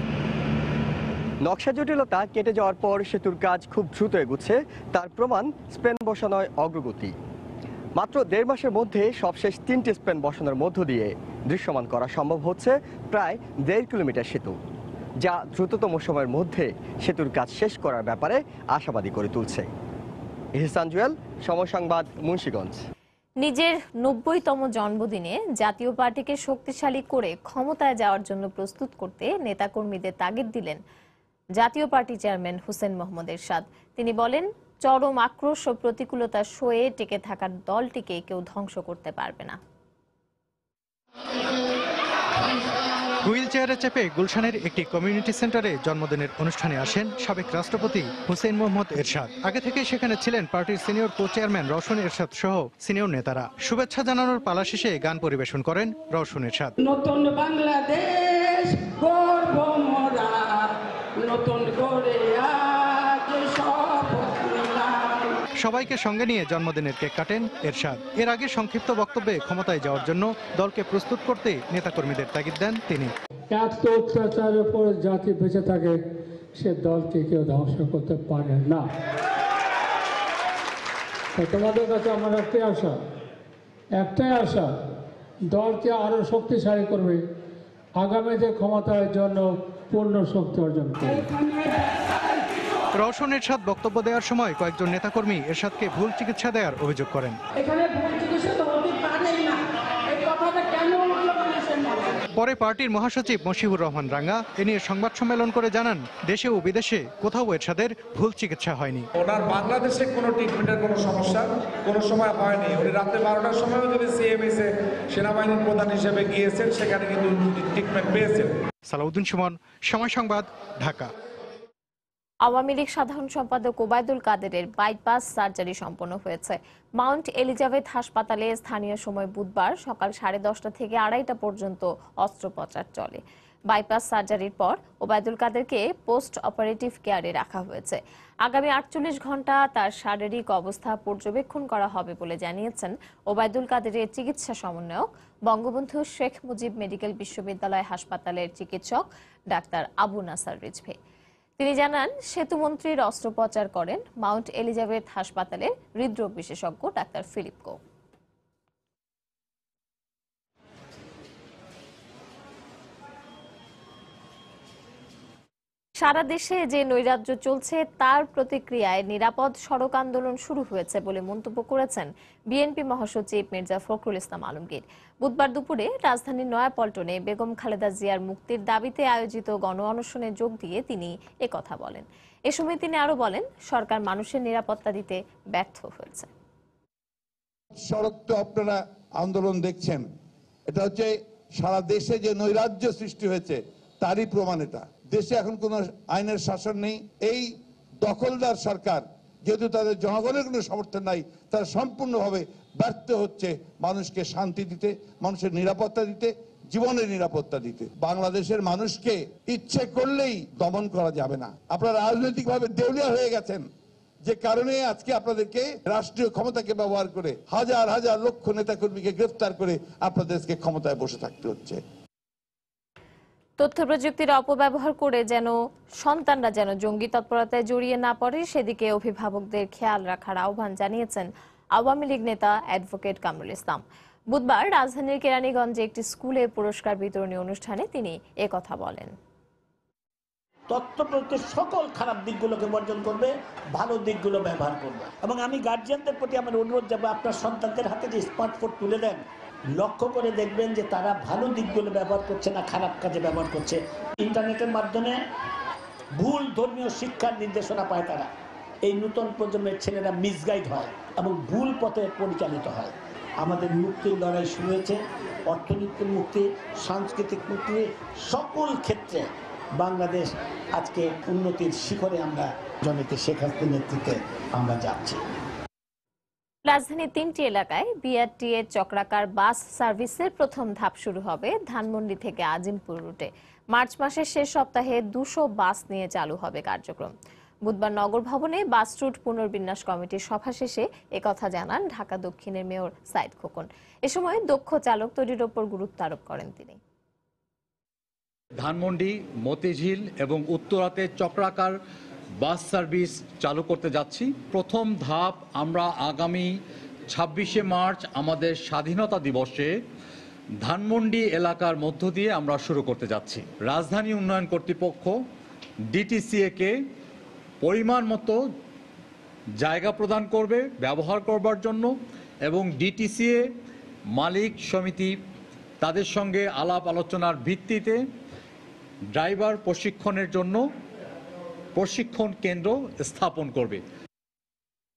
নকশা জটিলতা কেটে যাওয়ার পর সেতুর কাজ খুব দ্রুত এগুচ্ছে, তার প্রমাণ স্পেন বসানোয় অগ্রগতি। মাত্র 1.5 মাসের মধ্যে সবশেষ 3টি স্পেন বসানোর মধ্য দিয়ে দৃশ্যমান করা সম্ভব হচ্ছে প্রায় 1.5 কিলোমিটার সেতু, যা দ্রুততম সময়ের মধ্যে সেতুর কাজ শেষ করার ব্যাপারে আশাবাদী করে তুলছে। এহসান জুয়েল, সময় সংবাদ, মুন্সিগঞ্জ। নিজের 90তম জন্মদিনে জাতীয় পার্টিকে শক্তিশালী করে ক্ষমতায় যাওয়ার জন্য প্রস্তুত করতে নেতাকর্মীদের তাগিদ দিলেন জাতীয় পার্টি চেয়ারম্যান হোসেন মোহাম্মদ এরশাদ। তিনি বলেন, চরম আক্রোশ ও প্রতিকূলতা সয়ে টিকে থাকার দলটিকে কেউ ধ্বংস করতে পারবে না। হুইল চেয়ারে চেপে গুলশানের একটি কমিউনিটি সেন্টারে জন্মদিনের অনুষ্ঠানে আসেন সাবেক রাষ্ট্রপতি হোসেন মোহাম্মদ এরশাদ। আগে থেকে সেখানে ছিলেন পার্টির senior co chairman Rowshan Ershad সহ সিনিয়র নেতারা। শুভেচ্ছা জানানোর পালা শেষে গান পরিবেশন করেন রওশন এরশাদ। নতুন বাংলাদেশ গর্ব মোরা, নতুন করে আজ শপথ নিলাম। সবাইকে সঙ্গে নিয়ে জন্মদিনের কেক কাটেন এরশাদ। এর আগে সংক্ষিপ্ত বক্তব্যে ক্ষমতায় যাওয়ার জন্য দলকে প্রস্তুত করতে নেতাকর্মীদের তাগিদ দেন তিনি। এত অত্যাচারের পর জাতি বেঁচে থাকে, সে দলকে কেউ ধ্বংস করতে পারে না। তোমাদের কাছে আমার একটাই আশা, দলকে আরো শক্তিশালী করবে, আগামীতে ক্ষমতার জন্য পূর্ণ শক্তি অর্জন করবে। রওশন এরশাদ বক্তব্য দেওয়ার সময় কয়েকজন নেতাকর্মী এরশাদকে ভুল চিকিৎসা দেওয়ার অভিযোগ করেন। পরে পার্টির মহাসচিব মশিউর রহমান রাঙ্গা এ নিয়ে সংবাদ সম্মেলন করে জানান, দেশে ও বিদেশে কোথাও এরশাদের ভুল চিকিৎসা হয়নি। ওনার বাংলাদেশে কোনো ট্রিটমেন্টের কোনো সমস্যা কোনো সময় হয়নি। উনি রাত্রে 12টার সময়ও যদি সিএমএসে সেনাবাহিনীর প্রধান হিসেবে গিয়েছেন, সেখানে কিন্তু ট্রিটমেন্ট পেয়েছেন। সালাউদ্দিন সুমন, সময় সংবাদ, ঢাকা। আওয়ামী লীগ সাধারণ সম্পাদক ওবায়দুল কাদেরের বাইপাস সার্জারি সম্পন্ন হয়েছে। মাউন্ট এলিজাবেথ হাসপাতালে স্থানীয় সময় বুধবার সকাল 10:30 থেকে 2:30 পর্যন্ত অস্ত্রোপচার চলে। বাইপাস সার্জারির পর ওবায়দুল কাদেরকে পোস্ট অপারেটিভ কেয়ারে রাখা হয়েছে। আগামী 48 ঘন্টা তার শারীরিক অবস্থা পর্যবেক্ষণ করা হবে বলে জানিয়েছেন ওবায়দুল কাদেরের চিকিৎসা সমন্বয়ক, বঙ্গবন্ধু শেখ মুজিব মেডিকেল বিশ্ববিদ্যালয় হাসপাতালের চিকিৎসক ডাক্তার আবু নাসার রিজভী। তিনি জানান, সেতুমন্ত্রীর অস্ত্রোপচার করেন মাউন্ট এলিজাবেথ হাসপাতালের হৃদরোগ বিশেষজ্ঞ ডাক্তার ফিলিপ কো। সারা দেশে যে নৈরাজ্য চলছে তার প্রতিক্রিয়ায় নিরাপদ সড়ক আন্দোলন শুরু হয়েছে বলে মন্তব্য করেছেন বিএনপি মহাসচিব মির্জা ফখরুল ইসলাম আলমগীর। বুধবার দুপুরে রাজধানীর নয়াপল্টনে বেগম খালেদা জিয়ার মুক্তির দাবিতে আয়োজিত গণ অনশনে যোগ দিয়ে তিনি একথা বলেন। এ সময় তিনি আরো বলেন, সরকার মানুষের নিরাপত্তা দিতে ব্যর্থ হয়েছে। সড়ক তো আপনারা আন্দোলন দেখছেন, এটা হচ্ছে সারা দেশে যে নৈরাজ্য সৃষ্টি হয়েছে তারই প্রমাণ। এটা দেশে এখন কোন আইনের শাসন নেই। এই দখলদার সরকার, যেহেতু তাদের জনগণের কোনো সমর্থন নাই, তারা সম্পূর্ণভাবে ব্যর্থ হচ্ছে মানুষকে শান্তি দিতে, মানুষের নিরাপত্তা দিতে, জীবনের নিরাপত্তা দিতে। বাংলাদেশের মানুষকে ইচ্ছে করলেই দমন করা যাবে না। আপনারা রাজনৈতিকভাবে দেউলিয়া হয়ে গেছেন, যে কারণে আজকে আপনাদেরকে রাষ্ট্রীয় ক্ষমতাকে ব্যবহার করে হাজার হাজার লক্ষ নেতাকর্মীকে গ্রেফতার করে আপনাদেরকে ক্ষমতায় বসে থাকতে হচ্ছে। তথ্য প্রযুক্তির অপব্যবহার করে সন্তানরা যেন জঙ্গি তৎপরতায় জড়িয়ে না পড়ে সেদিকে অভিভাবকদের খেয়াল রাখার আহ্বান জানিয়েছেন আওয়ামী লীগ নেতা অ্যাডভোকেট কামরুল ইসলাম। বুধবার রাজধানীর কেরানীগঞ্জে একটি স্কুলে পুরস্কার বিতরণী অনুষ্ঠানে তিনি একথা বলেন। তথ্য প্রযুক্তির সকল খারাপ দিকগুলোকে বর্জন করবে, ভালো দিকগুলো ব্যবহার করবে। এবং আমি গার্জিয়ানদের প্রতি আমার অনুরোধ যাবে, আপনার সন্তানদের হাতে যে স্মার্টফোন তুলে দেন, লক্ষ্য করে দেখবেন যে তারা ভালো দিকগুলো ব্যবহার করছে না খারাপ কাজে ব্যবহার করছে। ইন্টারনেটের মাধ্যমে ভুল ধর্মীয় শিক্ষার নির্দেশনা পায় তারা। এই নতুন প্রজন্মের ছেলেরা মিসগাইড হয় এবং ভুল পথে পরিচালিত হয়। আমাদের মুক্তির লড়াই শুরু হয়েছে, অর্থনৈতিক মুক্তি, সাংস্কৃতিক মুক্তি, সকল ক্ষেত্রে বাংলাদেশ আজকে উন্নতির শিখরে আমরা জননেত্রী শেখ হাসিনার নেতৃত্বে আমরা যাচ্ছি। রাজধানীর 3টি এলাকায় বিআরটিএ চক্রাকার বাস সার্ভিসের প্রথম ধাপ শুরু হবে ধানমন্ডি থেকে আজিমপুর রুটে। মার্চ মাসের শেষ সপ্তাহে 200 বাস নিয়ে চালু হবে কার্যক্রম। বুধবার নগর ভবনে বাস রুট পুনর্বিন্যাস কমিটির সভা শেষে একথা জানান ঢাকা দক্ষিণের মেয়র সাইদ খোকন। এ সময় দক্ষ চালক তৈরির ওপর গুরুত্ব আরোপ করেন তিনি। ধানমন্ডি, মতিঝিল এবং উত্তরাতে চক্রাকার বাস সার্ভিস চালু করতে যাচ্ছি। প্রথম ধাপ আমরা আগামী 26শে মার্চ আমাদের স্বাধীনতা দিবসে ধানমন্ডি এলাকার মধ্য দিয়ে আমরা শুরু করতে যাচ্ছি। রাজধানী উন্নয়ন কর্তৃপক্ষ ডিটিসিএ-কে পরিমাণ মতো জায়গা প্রদান করবে ব্যবহার করবার জন্য, এবং ডিটিসিএ মালিক সমিতি তাদের সঙ্গে আলাপ আলোচনার ভিত্তিতে ড্রাইভার প্রশিক্ষণের জন্য প্রশিক্ষণ কেন্দ্র স্থাপন করবে।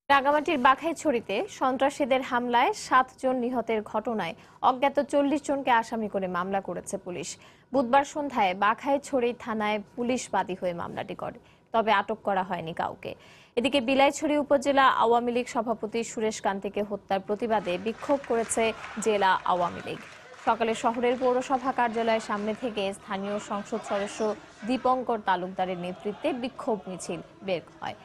রাঙ্গামাটির বাঘাইছড়িতে সন্ত্রাসীদের হামলায় 7 জন নিহতের ঘটনায় অজ্ঞাত 40 জনকে আসামি করে মামলা করেছে পুলিশ। বুধবার সন্ধ্যায় বাঘাইছড়ি থানায় পুলিশ বাদী হয়ে মামলাটি করে, তবে আটক করা হয়নি কাউকে। এদিকে বিলাইছড়ি উপজেলা আওয়ামী লীগ সভাপতি সুরেশ কান্তিকে হত্যার প্রতিবাদে বিক্ষোভ করেছে জেলা আওয়ামী লীগ। সকালে শহরের পৌরসভা কার্যালয়ের সামনে থেকে স্থানীয় সংসদ সদস্য দীপঙ্কর তালুকদারের নেতৃত্বে বিক্ষোভ মিছিল বের হয়।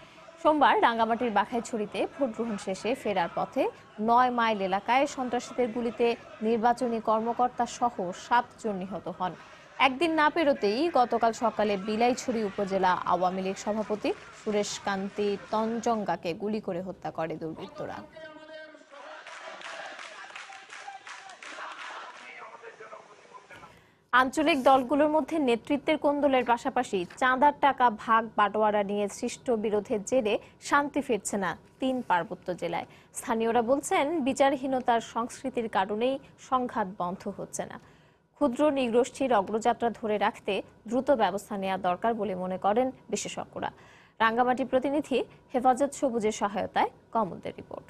সোমবার রাঙ্গামাটির বাঘাইছড়িতে ভোট গ্রহণ শেষে ফেরার পথে 9 মাইল এলাকায় সন্ত্রাসীদের গুলিতে নির্বাচনী কর্মকর্তা সহ 7 জন নিহত হন। একদিন না পেরোতেই গতকাল সকালে বিলাইছড়ি উপজেলা আওয়ামী লীগ সভাপতি সুরেশ কান্তি তঞ্জঙ্গাকে গুলি করে হত্যা করে দুর্বৃত্তরা। আঞ্চলিক দলগুলোর মধ্যে নেতৃত্বের কোন্দলের পাশাপাশি চাঁদার টাকা ভাগ বাটোয়ারা নিয়ে সৃষ্ট বিরোধের জেরে শান্তি ফিরছে না 3 পার্বত্য জেলায়। স্থানীয়রা বলছেন, বিচারহীনতার সংস্কৃতির কারণেই সংঘাত বন্ধ হচ্ছে না। ক্ষুদ্র নৃগোষ্ঠীর অগ্রযাত্রা ধরে রাখতে দ্রুত ব্যবস্থা নেওয়া দরকার বলে মনে করেন বিশেষজ্ঞরা। রাঙ্গামাটি প্রতিনিধি হেফাজত সবুজের সহায়তায় কমলদের রিপোর্ট।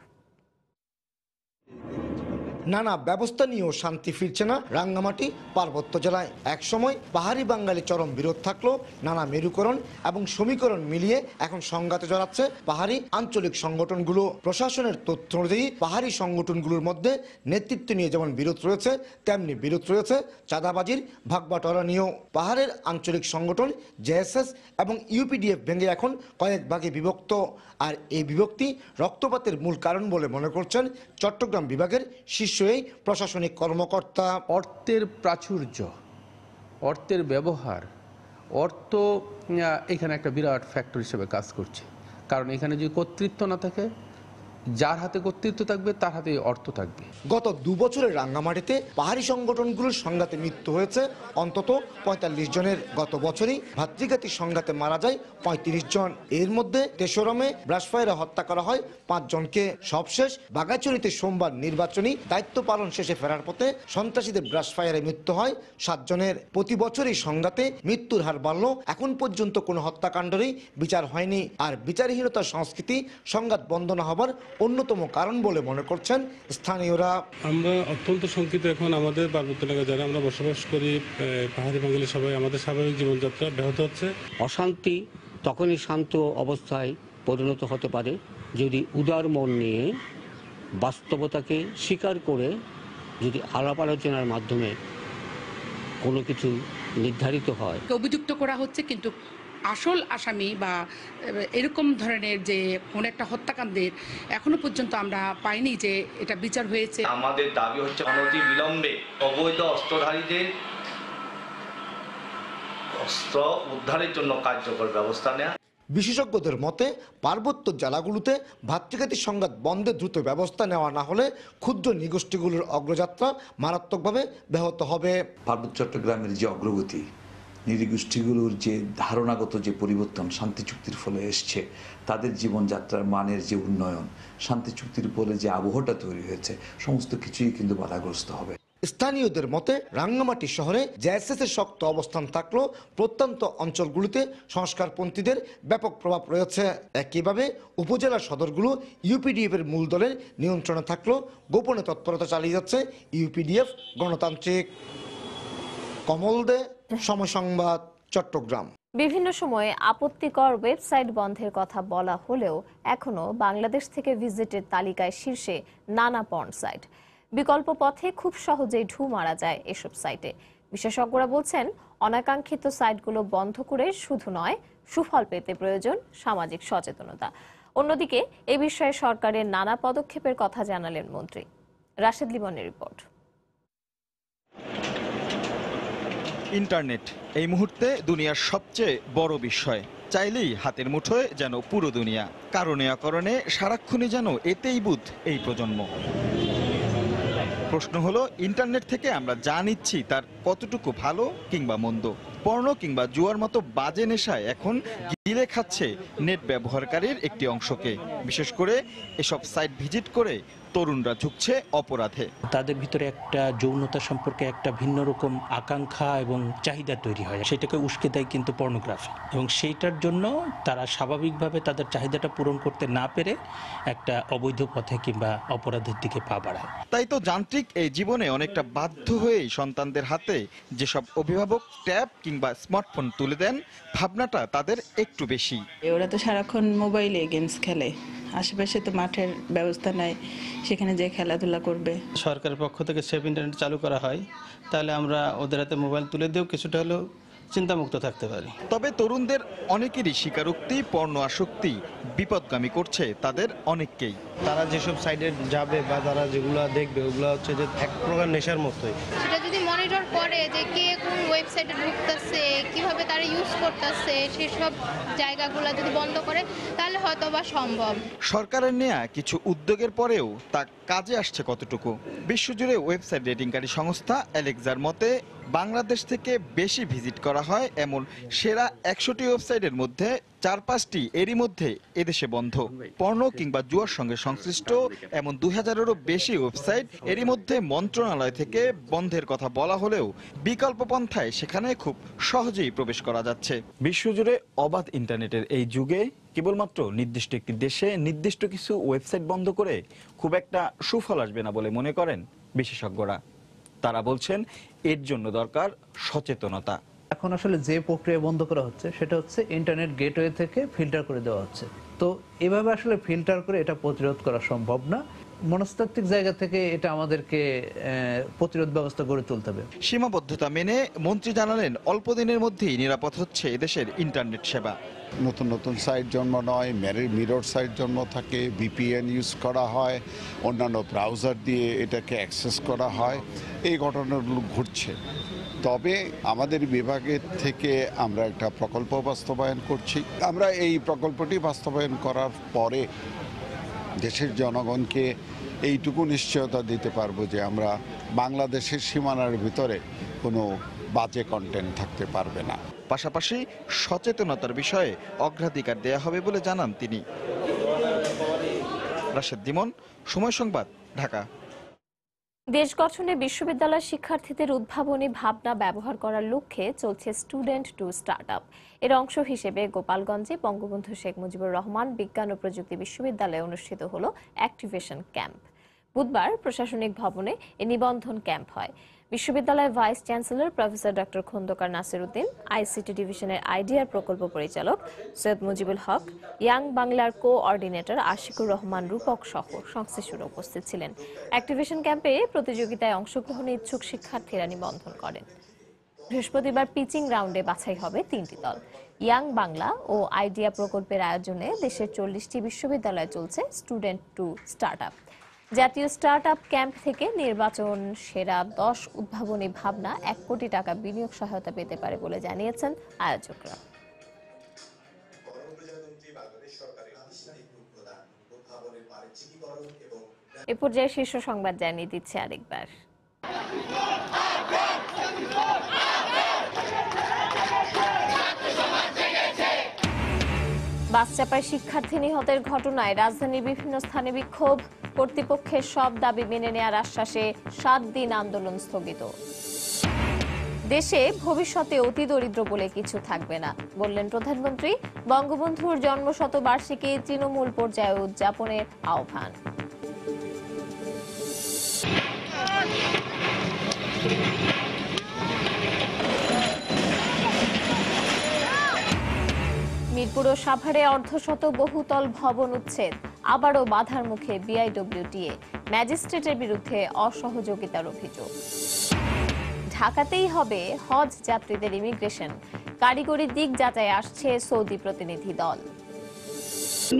নানা ব্যবস্থা নিয়েও শান্তি ফিরছে না রাঙ্গামাটি পার্বত্য জেলায়। একসময় পাহাড়ি বাঙালি চরম বিরোধ থাকলো, নানা মেরুকরণ এবং সমীকরণ মিলিয়ে এখন সংঘাতে জড়াচ্ছে পাহাড়ি আঞ্চলিক সংগঠনগুলো। প্রশাসনের তথ্য অনুযায়ী পাহাড়ি সংগঠনগুলোর মধ্যে নেতৃত্ব নিয়ে যেমন বিরোধ রয়েছে, তেমনি বিরোধ রয়েছে চাঁদাবাজির ভাগবাটোয়ারা নিয়েও। পাহাড়ের আঞ্চলিক সংগঠন জেএসএস এবং ইউপিডিএফ ভেঙে এখন কয়েক ভাগে বিভক্ত। আর এই বিভক্তি রক্তপাতের মূল কারণ বলে মনে করছেন চট্টগ্রাম বিভাগের শীর্ষ এই প্রশাসনিক কর্মকর্তা। অর্থের প্রাচুর্য, অর্থের ব্যবহার, অর্থ এখানে একটা বিরাট ফ্যাক্টর হিসেবে কাজ করছে। কারণ এখানে যদি কর্তৃত্ব না থাকে, যার হাতে কর্তৃত্ব থাকবে তার হাতে অর্থ থাকবে। গত 2 বছরের রাঙ্গামাটিতে পাহাড়ি সংগঠনগুলোর সংঘাতে মৃত্যু হয়েছে অন্তত 45 জনের। গত বছরই ভাতৃঘাতী সংঘাতে মারা যায় 35 জন। এর মধ্যে তেশরমে ব্রাশফায়ারে হত্যা করা হয় 5 জনকে। সবশেষ বাঘাইছড়িতে সোমবার নির্বাচনী দায়িত্ব পালন শেষে ফেরার পথে সন্ত্রাসীদের ব্রাশফায়ারে মৃত্যু হয় 7 জনের। প্রতি বছরই সংঘাতে মৃত্যুর হার বাড়লেও এখন পর্যন্ত কোনো হত্যাকাণ্ডেরই বিচার হয়নি। আর বিচারহীনতার সংস্কৃতি সংঘাত বন্ধ না হবার অন্যতম কারণ বলে মনে করছেন স্থানীয়রা। আমরা অত্যন্ত শঙ্কিত এখন আমাদের পার্বত্য এলাকায় যারা আমরা বসবাস করি, পাহাড়ি বাঙালি সবাই, আমাদের স্বাভাবিক জীবনযাত্রা ব্যাহত হচ্ছে। অশান্তি তখনই শান্ত অবস্থায় পরিণত হতে পারে যদি উদার মন নিয়ে বাস্তবতাকে স্বীকার করে যদি আলাপ আলোচনার মাধ্যমে কোনো কিছু নির্ধারিত হয়। অভিযুক্ত করা হচ্ছে, কিন্তু আসল আসামি বা এরকম ধরনের যে কোন একটা হত্যাকাণ্ডের এখনো পর্যন্ত আমরা পাইনি যে এটা বিচার হয়েছে। আমাদের দাবি হচ্ছে অনতি বিলম্বে অবৈধ অস্ত্রধারীদের অস্ত্র উদ্ধারের জন্য কার্যকর ব্যবস্থা নেওয়া। বিশেষজ্ঞদের মতে পার্বত্য জেলাগুলোতে ভাতৃঘাতী সংঘাত বন্ধে দ্রুত ব্যবস্থা নেওয়া না হলে ক্ষুদ্র নৃগোষ্ঠীগুলোর অগ্রযাত্রা মারাত্মকভাবে ব্যাহত হবে। পার্বত্য চট্টগ্রামের যে অগ্রগতি, নৃগোষ্ঠীগুলোর যে ধারণাগত যে পরিবর্তন শান্তি চুক্তির ফলে এসছে, তাদের জীবনযাত্রার মানের যে উন্নয়ন, শান্তি চুক্তির ফলে যে আবহটা তৈরি হয়েছে, সমস্ত কিছুই কিন্তু বাধাগ্রস্ত হবে। স্থানীয়দের মতে রাঙ্গামাটি শহরে জেএসএস এর শক্ত অবস্থান থাকলেও প্রত্যন্ত অঞ্চলগুলিতে সংস্কারপন্থীদের ব্যাপক প্রভাব রয়েছে। একইভাবে উপজেলা সদরগুলো ইউপিডিএফ এর মূল দলের নিয়ন্ত্রণে থাকলেও গোপনে তৎপরতা চালিয়ে যাচ্ছে ইউপিডিএফ গণতান্ত্রিক। কমল দে, সময় সংবাদ, চট্টগ্রাম। বিভিন্ন সময়ে আপত্তিকর ওয়েবসাইট বন্ধের কথা বলা হলেও এখনো বাংলাদেশ থেকে ভিজিটের তালিকায় শীর্ষে নানা পর্ন সাইট। বিকল্প পথে খুব সহজেই ঢু মারা যায় এসব সাইটে। বিশেষজ্ঞরা বলছেন, অনাকাঙ্ক্ষিত সাইটগুলো বন্ধ করে শুধু নয়, সুফল পেতে প্রয়োজন সামাজিক সচেতনতা। অন্যদিকে এ বিষয়ে সরকারের নানা পদক্ষেপের কথা জানালেন মন্ত্রী। রাশেদ লিমনের রিপোর্ট। ইন্টারনেট এই মুহূর্তে দুনিয়ার সবচেয়ে বড় বিষয়। চাইলেই হাতের মুঠোয় যেন পুরো দুনিয়া। কারণে অকারণে সারাক্ষণই যেন এতেই বুধ এই প্রজন্ম। প্রশ্ন হলো, ইন্টারনেট থেকে আমরা যা নিচ্ছি তার কতটুকু ভালো কিংবা মন্দ? পর্নো কিংবা জুয়ার মতো বাজে নেশায় এখন গিলে খাচ্ছে নেট ব্যবহারকারীর একটি অংশকে। বিশেষ করে এসব সাইট ভিজিট করে তরুণরা ঝুঁকছে অপরাধে। তাদের ভিতরে একটা যৌনতা সম্পর্কে একটা ভিন্ন রকম আকাঙ্ক্ষা এবং চাহিদা তৈরি হয়, সেটাকে উস্কে দেয় কিন্তু পর্নোগ্রাফি। এবং সেইটার জন্য তারা স্বাভাবিকভাবে তাদের চাহিদাটা পূরণ করতে না পেরে একটা অবৈধ পথে কিংবা অপরাধের দিকে পা বাড়ায়। তাই তো যান্ত্রিক এই জীবনে অনেকটা বাধ্য হয়েই সন্তানদের হাতে যেসব অভিভাবক ট্যাব কিংবা স্মার্টফোন তুলে দেন, ভাবনাটা তাদের একটু বেশি। ওরা তো সারাক্ষণ মোবাইলে গেমস খেলে, আশেপাশে তো মাঠের ব্যবস্থা নাই, সেখানে যে খেলাধুলা করবে। সরকারের পক্ষ থেকে সেফ ইন্টারনেট চালু করা হয়, তাহলে আমরা ওদের হাতে মোবাইল তুলে দিয়েও কিছুটা হলেও চিন্তামুক্ত থাকতে পারি। তবে তরুণদের অনেকেরই স্বীকারোক্তি পর্ণ আসক্তি বিপদগামী করছে তাদের অনেককেই। তারা যেসব সাইডে যাবে বা তারা যেগুলো দেখবে ওগুলো হচ্ছে যে এক প্রকার নেশার মতোই। সেটা যদি মনিটর করে যে কে কোন ওয়েবসাইটে ঢুকতেছে, কিভাবে তারা ইউজ করতেছে, সেসব জায়গাগুলো যদি বন্ধ করে তাহলে হয়তো বা সম্ভব। সরকারের নেয়া কিছু উদ্যোগের পরেও তা কাজে আসছে কতটুকু? বিশ্বজুড়ে ওয়েবসাইট রেটিংকারী সংস্থা অ্যালেক্সার মতে বাংলাদেশ থেকে বেশি ভিজিট করা হয় এমন সেরা 100টি ওয়েবসাইটের মধ্যে 4-5টি এরই মধ্যে এদেশে বন্ধ। পর্ণ কিংবা জুয়ার সঙ্গে সংশ্লিষ্ট এমন 2000-এরও বেশি ওয়েবসাইট এরই মধ্যে মন্ত্রণালয় থেকে বন্ধের কথা বলা হলেও বিকল্প পন্থায় সেখানে খুব সহজেই প্রবেশ করা যাচ্ছে। বিশ্বজুড়ে অবাধ ইন্টারনেটের এই যুগে কেবলমাত্র নির্দিষ্ট একটি দেশে নির্দিষ্ট কিছু ওয়েবসাইট বন্ধ করে খুব একটা সুফল আসবে না বলে মনে করেন বিশেষজ্ঞরা। তারা বলছেন এর জন্য দরকার সচেতনতা। এখন আসলে যে প্রক্রিয়া বন্ধ করা হচ্ছে সেটা হচ্ছে ইন্টারনেট গেটওয়ে থেকে ফিল্টার করে দেওয়া হচ্ছে। তো এভাবে আসলে ফিল্টার করে এটা প্রতিরোধ করা সম্ভব না। মনস্তাত্ত্বিক জায়গা থেকে এটা আমাদেরকে প্রতিরোধ ব্যবস্থা গড়ে তুলতে হবে। সীমাবদ্ধতা মেনে মন্ত্রী জানালেন অল্প দিনের মধ্যেই নিরাপদ হচ্ছে এদেশের ইন্টারনেট সেবা। নতুন নতুন সাইট জন্ম নয়, মিরর সাইট জন্ম থাকে, VPN ইউজ করা হয়, অন্যান্য ব্রাউজার দিয়ে এটাকে অ্যাক্সেস করা হয়, এই ঘটনাগুলো ঘটছে। তবে আমাদের বিভাগের থেকে আমরা একটা প্রকল্প বাস্তবায়ন করছি। আমরা এই প্রকল্পটি বাস্তবায়ন করার পরে দেশের জনগণকে এইটুকু নিশ্চয়তা দিতে পারবো যে আমরা বাংলাদেশের সীমানার ভিতরে কোনো বাজে কন্টেন্ট থাকতে পারবে না। পাশাপাশি সচেতনতার বিষয়ে অগ্রাধিকার দেয়া হবে বলে জানান তিনি। রাশেদ দিমন, সময় সংবাদ, ঢাকা। দেশ গঠনে বিশ্ববিদ্যালয় শিক্ষার্থীদের উদ্ভাবনী ভাবনা ব্যবহার করার লক্ষ্যে চলছে স্টুডেন্ট টু স্টার্টআপ। এর অংশ হিসেবে গোপালগঞ্জে বঙ্গবন্ধু শেখ মুজিবুর রহমান বিজ্ঞান ও প্রযুক্তি বিশ্ববিদ্যালয়ে অনুষ্ঠিত হল অ্যাক্টিভেশন ক্যাম্প। বুধবার প্রশাসনিক ভবনে এ নিবন্ধন ক্যাম্প হয়। বিশ্ববিদ্যালয়ের vice chancellor professor doctor Khandaker Nasir Uddin, ICT ডিভিশনের আইডিয়ার প্রকল্প পরিচালক সৈয়দ মুজিবুল হক, ইয়াং বাংলার কোঅর্ডিনেটর আশিকুর রহমান রূপক সহ সংশ্লিষ্টরা উপস্থিত ছিলেন। অ্যাক্টিভেশন ক্যাম্পে প্রতিযোগিতায় অংশগ্রহণে ইচ্ছুক শিক্ষার্থীরা নিবন্ধন করেন। বৃহস্পতিবার পিচিং রাউন্ডে বাছাই হবে 3টি দল। ইয়াং বাংলা ও আইডিয়া প্রকল্পের আয়োজনে দেশের 40টি বিশ্ববিদ্যালয়ে চলছে স্টুডেন্ট টু স্টার্টআপ। জাতীয় স্টার্টআপ ক্যাম্প থেকে নির্বাচন সেরা 10 উদ্ভাবনী ভাবনা 1 কোটি টাকা বিনিয়োগ সহায়তা পেতে পারে বলে জানিয়েছেন আয়োজকরা। এ পর্যায়ে শীর্ষ সংবাদ জানিয়ে দিচ্ছে আরেকবার। বাস চাপায় শিক্ষার্থী নিহতের ঘটনায় রাজধানীর বিভিন্ন স্থানে বিক্ষোভ। কর্তৃপক্ষের সব দাবি মেনে নেওয়ার আশ্বাসে 7 দিন আন্দোলন স্থগিত। দেশে ভবিষ্যতে অতি দরিদ্র বলে কিছু থাকবে না বললেন প্রধানমন্ত্রী। বঙ্গবন্ধুর জন্মশতবার্ষিকী তৃণমূল পর্যায়ে উদযাপনের আহ্বান। মিরপুর ও সাভারে অর্ধশত বহুতল ভবন উচ্ছেদ, আবারও বাধার মুখে বিআইডব্লিউটিএ। ম্যাজিস্ট্রেটের বিরুদ্ধে অসহযোগিতার অভিযোগ। ঢাকাতেই হবে হজ যাত্রীদের ইমিগ্রেশন, কারিগরি দিক যাচাই আসছে সৌদি প্রতিনিধি দল।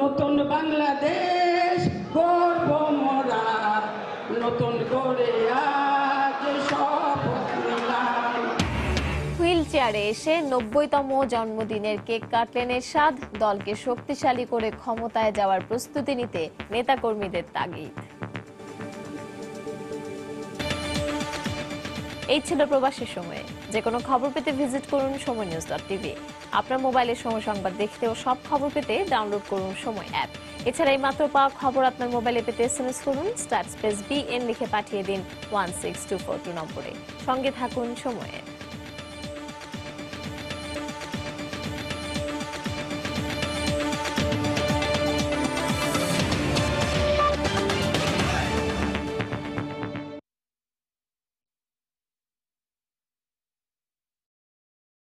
নতুন বাংলাদেশ গর্ব মোরা, নতুন করে আজ শপথ নিলাম। হুইল চেয়ারে এসে 90তম জন্মদিনের কেক কাটলেন এরশাদ। দলকে শক্তিশালী করে ক্ষমতায় যাওয়ার প্রস্তুতি নিতে নেতাকর্মীদের তাগিদ। এই ছিল প্রবাসের সময়ে। যে কোনো খবর পেতে ভিজিট করুন সময়নিউজ.tv। আপনার মোবাইলে সময় সংবাদ দেখতে ও সব খবর পেতে ডাউনলোড করুন সময় অ্যাপ। এছাড়া এই মাত্র পাওয়া খবর আপনার মোবাইলে পেতে SMS করুন *BN লিখে পাঠিয়ে দিন 16242 নম্বরে। সঙ্গে থাকুন সময়ে।